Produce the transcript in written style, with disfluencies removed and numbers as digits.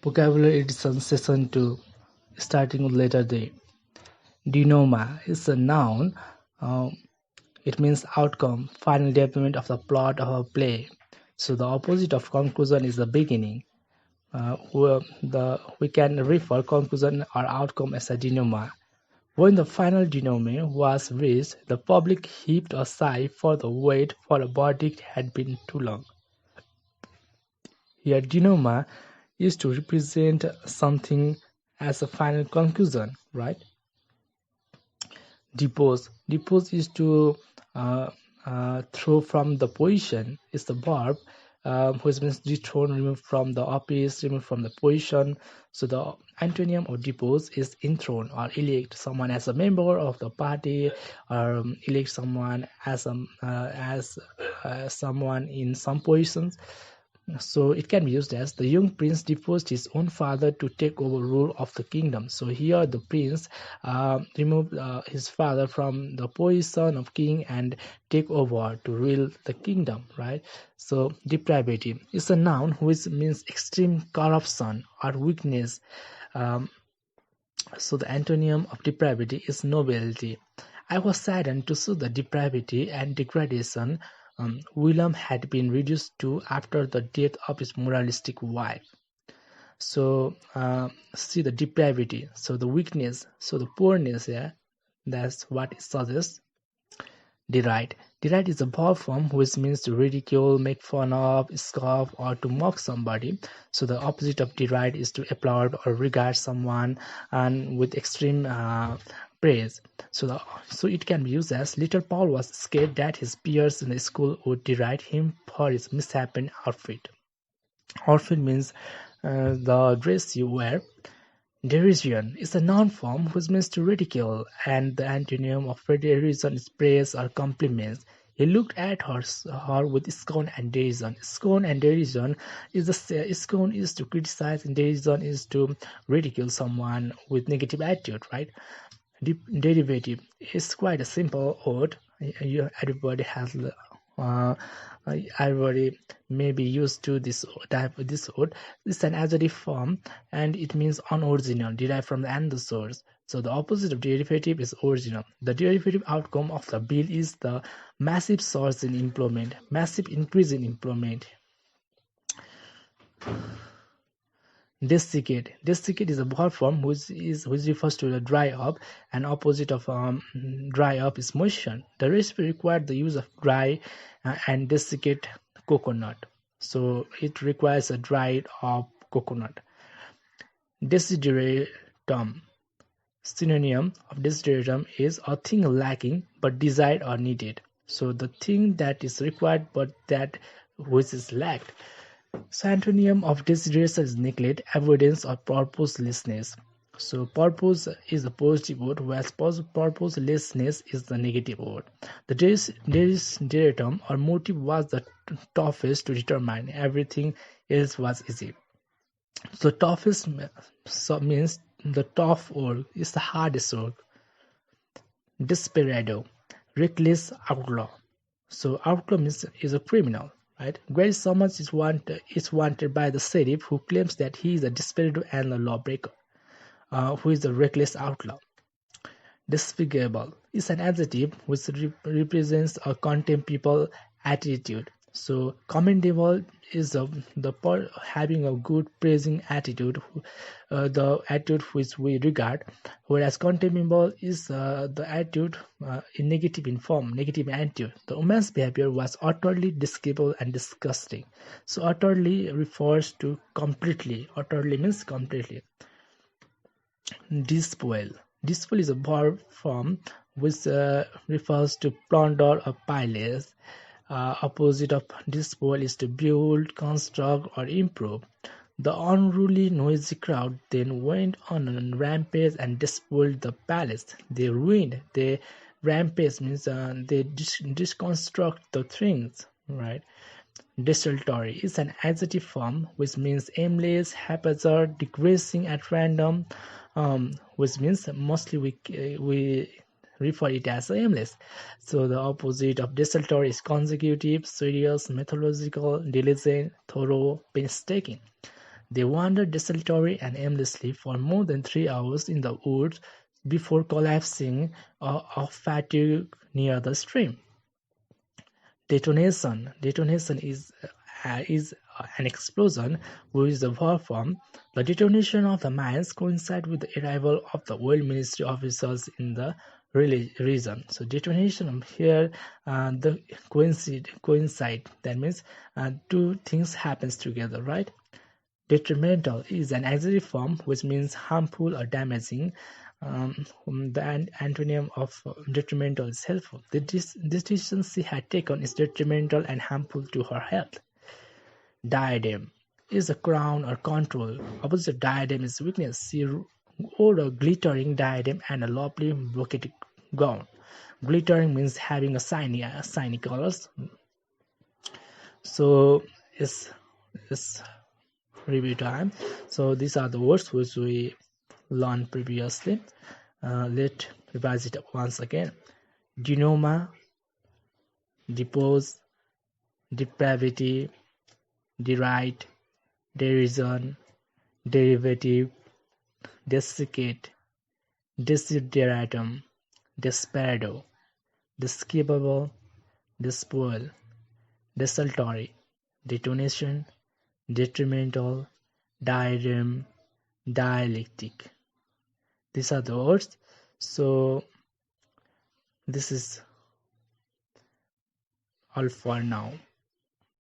Vocabulary Edition Session 2, starting with letter D. Denouement is a noun. Uh, it means outcome, final development of the plot of a play. So the opposite of conclusion is the beginning. We can refer conclusion or outcome as a denouement. When the final denouement was reached, the public heaved a sigh, for the wait for a verdict had been too long. Here, denouement is to represent something as a final conclusion, right? Depose is to throw from the position. Is the verb, which means dethrone, remove from the office, remove from the position. So the antonym of depose is enthrone or elect someone as a member of the party, or elect someone as someone in some positions. So it can be used as the young prince deposed his own father to take over rule of the kingdom. So here the prince removed his father from the position of king and take over to rule the kingdom, right? So depravity is a noun which means extreme corruption or weakness. So the antonym of depravity is nobility. I was saddened to see the depravity and degradation William had been reduced to after the death of his moralistic wife. So see the depravity, so the weakness, so the poorness, yeah, that's what it suggests. Deride. Deride is a verb form which means to ridicule, make fun of, scoff, or to mock somebody. So the opposite of deride is to applaud or regard someone and with extreme praise. So it can be used as little Paul was scared that his peers in the school would deride him for his misshapen outfit. Outfit means the dress you wear. Derision is a noun form which means to ridicule, and the antonym of derision is praise or compliments. He looked at her with scorn and derision. Scorn and derision scorn is to criticize, and derision is to ridicule someone with negative attitude, right? Derivative is quite a simple word. Everybody has everybody may be used to this type this word. It's an adjective form and it means unoriginal, derived from the source. So the opposite of derivative is original. The derivative outcome of the bill is the massive source in employment, massive increase in employment. Desiccate. Desiccate is a verb form which refers to the dry up, and opposite of dry up is moisten. The recipe required the use of dry and desiccate coconut. So it requires a dried up coconut. Desideratum. Synonym of desideratum is a thing lacking but desired or needed. So the thing that is required but that which is lacked. So antonym of desideration is neglect, avoidance, or purposelessness. So purpose is the positive word, whereas purposelessness is the negative word. The desideratum or motive was the toughest to determine. Everything else was easy. So toughest means the tough work is the hardest work. Desperado, reckless outlaw. So outlaw means is a criminal, right? Grady Summers is wanted by the sheriff, who claims that he is a desperado and a lawbreaker, who is a reckless outlaw. Despicable is an adjective which represents a contemptible attitude. So commendable is having a good praising attitude, the attitude which we regard, whereas contemptible is the attitude in negative attitude. The woman's behavior was utterly despicable and disgusting. So utterly refers to completely. Utterly means completely. Despoil. Despoil is a verb form which refers to plunder or pillage. Opposite of despoil is to build, construct, or improve. The unruly, noisy crowd then went on a rampage and despoiled the palace. They ruined. They rampage means they deconstruct the things, right? Desultory is an adjective form which means aimless, haphazard, decreasing at random, which means mostly we refer it as aimless. So the opposite of desultory is consecutive, serious, methodological, diligent, thorough, painstaking. They wandered desultory and aimlessly for more than 3 hours in the woods before collapsing of fatigue near the stream. Detonation. Detonation is an explosion, which is the verb form. The detonation of the mines coincide with the arrival of the oil ministry officers in the region. So detonation here, the coincide. That means two things happens together, right? Detrimental is an auxiliary form which means harmful or damaging. The antonym of detrimental is helpful. The decision she had taken is detrimental and harmful to her health. Diadem is a crown or control. Opposite diadem is weakness. She wore a glittering diadem and a lovely brocade gown. Glittering means having a shiny colors. So it's review time. So these are the words which we learned previously. Let's revise it once again. Denoma, depose, depravity, deride, derision, derivative, desiccate, desideratum, desperado, descapable, despoil, desultory, detonation, detrimental, diadem, dialectic. These are the words. So this is all for now.